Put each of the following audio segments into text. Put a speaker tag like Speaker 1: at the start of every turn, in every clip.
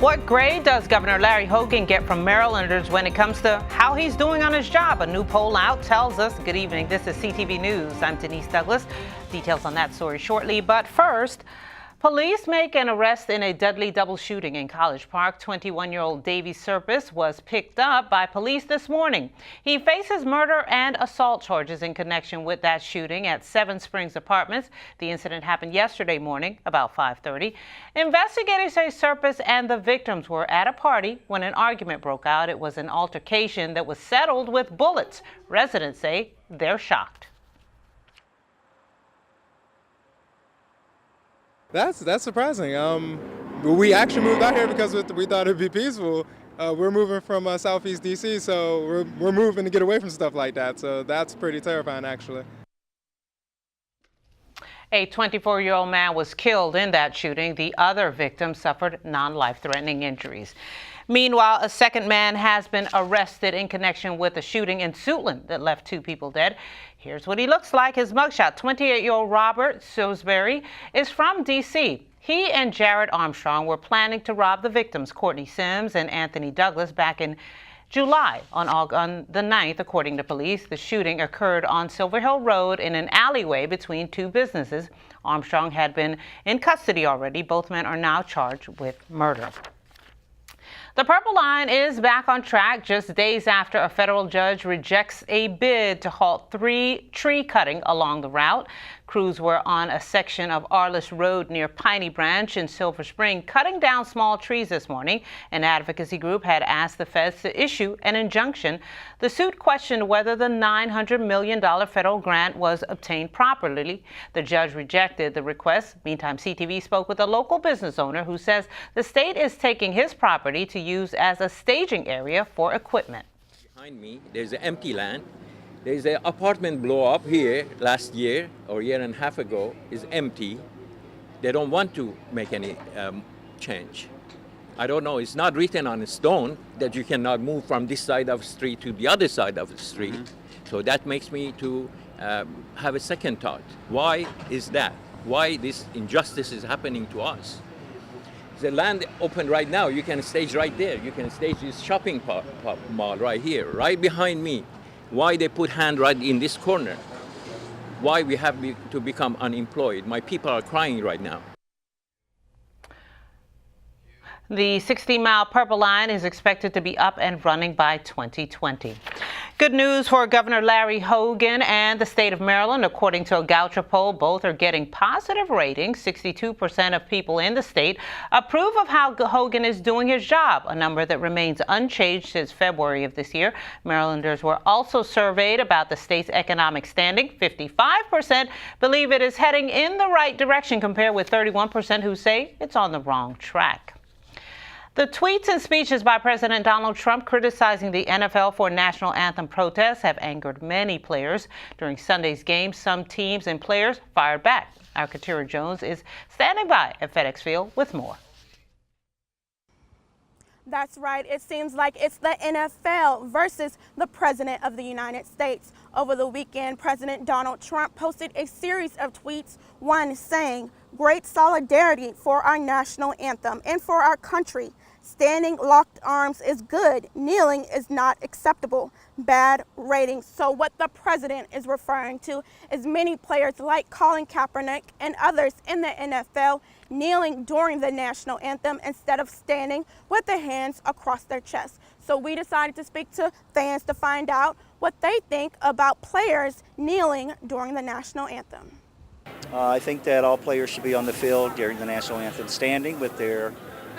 Speaker 1: What grade does Governor Larry Hogan get from Marylanders when it comes to how he's doing on his job? A new poll out tells us. Good evening. This is CTV News. I'm Denise Douglas. Details on that story shortly. But first, police make an arrest in a deadly double shooting in College Park. 21-year-old Davy Serpis was picked up by police this morning. He faces murder and assault charges in connection with that shooting at Seven Springs Apartments. The incident happened yesterday morning about 5:30. Investigators say Serpis and the victims were at a party when an argument broke out. It was an altercation that was settled with bullets. Residents say they're shocked.
Speaker 2: That's surprising. We actually moved out here because we thought it'd be peaceful. We're moving from Southeast DC, so we're moving to get away from stuff like that. So that's pretty terrifying, actually.
Speaker 1: A 24-year-old man was killed in that shooting. The other victim suffered non-life-threatening injuries. Meanwhile, a second man has been arrested in connection with a shooting in Suitland that left 2 people dead. Here's what he looks like. His mugshot. 28-year-old Robert Salisbury is from D.C. He and Jared Armstrong were planning to rob the victims, Courtney Sims and Anthony Douglas, back in July. On the 9th, according to police, the shooting occurred on Silver Hill Road in an alleyway between 2 businesses. Armstrong had been in custody already. Both men are now charged with murder. The Purple Line is back on track just days after a federal judge rejects a bid to halt 3 tree cutting along the route. Crews were on a section of Arliss Road near Piney Branch in Silver Spring, cutting down small trees this morning. An advocacy group had asked the feds to issue an injunction. The suit questioned whether the $900 million federal grant was obtained properly. The judge rejected the request. Meantime, CTV spoke with a local business owner who says the state is taking his property to use as a staging area for equipment.
Speaker 3: Behind me, there's an empty land. There's an apartment blow up here last year or a year and a half ago. Is empty. They don't want to make any change. I don't know. It's not written on stone that you cannot move from this side of the street to the other side of the street. Mm-hmm. So that makes me to have a second thought. Why is that? Why this injustice is happening to us? The land open right now. You can stage right there. You can stage this shopping mall right here, right behind me. Why they put hand right in this corner? Why we have to become unemployed? My people are crying right now.
Speaker 1: The 60-mile Purple Line is expected to be up and running by 2020. Good news for Governor Larry Hogan and the state of Maryland. According to a Goucher poll, both are getting positive ratings. 62% of people in the state approve of how Hogan is doing his job, a number that remains unchanged since February of this year. Marylanders were also surveyed about the state's economic standing. 55% believe it is heading in the right direction, compared with 31% who say it's on the wrong track. The tweets and speeches by President Donald Trump criticizing the NFL for national anthem protests have angered many players. During Sunday's game, some teams and players fired back. Our Katira Jones is standing by at FedEx Field with more.
Speaker 4: That's right. It seems like it's the NFL versus the President of the United States. Over the weekend, President Donald Trump posted a series of tweets, one saying, "Great solidarity for our national anthem and for our country. Standing locked arms is good. Kneeling is not acceptable. Bad ratings." So what the president is referring to is many players like Colin Kaepernick and others in the NFL kneeling during the national anthem instead of standing with their hands across their chest. So we decided to speak to fans to find out what they think about players kneeling during the national anthem.
Speaker 5: I think that all players should be on the field during the national anthem standing with their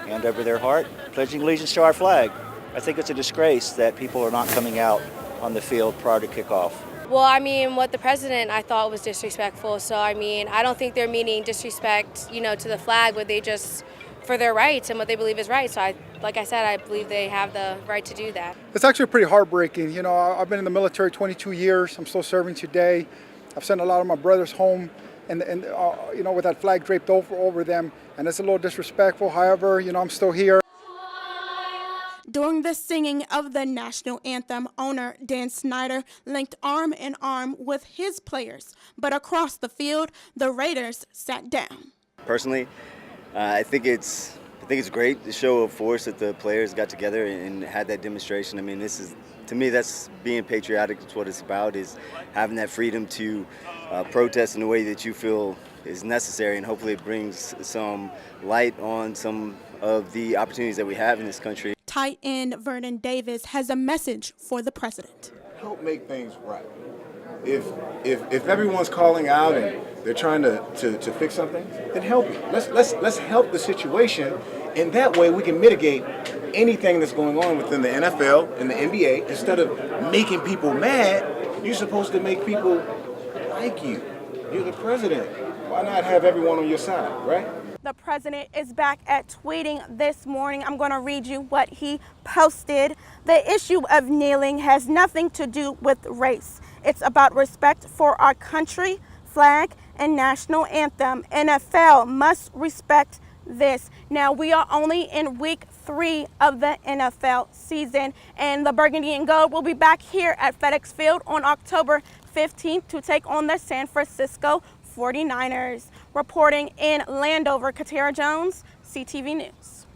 Speaker 5: hand over their heart, pledging allegiance to our flag. I think it's a disgrace that people are not coming out on the field prior to kickoff.
Speaker 6: Well, I mean, what the president I thought was disrespectful. So, I mean, I don't think they're meaning disrespect, to the flag, but they just for their rights and what they believe is right. So, like I said, I believe they have the right to do that.
Speaker 7: It's actually pretty heartbreaking. I've been in the military 22 years. I'm still serving today. I've sent a lot of my brothers home and with that flag draped over them, and it's a little disrespectful. However, I'm still here.
Speaker 4: During the singing of the national anthem, owner Dan Snyder linked arm in arm with his players, but across the field, the Raiders sat down.
Speaker 8: Personally, I think it's think it's great, the show of force that the players got together and had that demonstration. I mean, this is, to me, that's being patriotic. It's what it's about, is having that freedom to protest in a way that you feel is necessary, and hopefully it brings some light on some of the opportunities that we have in this country.
Speaker 4: Tight end Vernon Davis has a message for the president.
Speaker 9: Help make things right. If everyone's calling out and they're trying to fix something, then help it. Let's help the situation, and that way we can mitigate anything that's going on within the NFL and the NBA. Instead of making people mad, you're supposed to make people like you. You're the president. Why not have everyone on your side, right?
Speaker 4: The president is back at tweeting this morning. I'm going to read you what he posted. The issue of kneeling has nothing to do with race. It's about respect for our country, flag, and national anthem. NFL must respect this. Now, we are only in week 3 of the NFL season, and the Burgundy and Gold will be back here at FedEx Field on October 15th to take on the San Francisco 49ers. Reporting in Landover, Katara Jones, CTV News.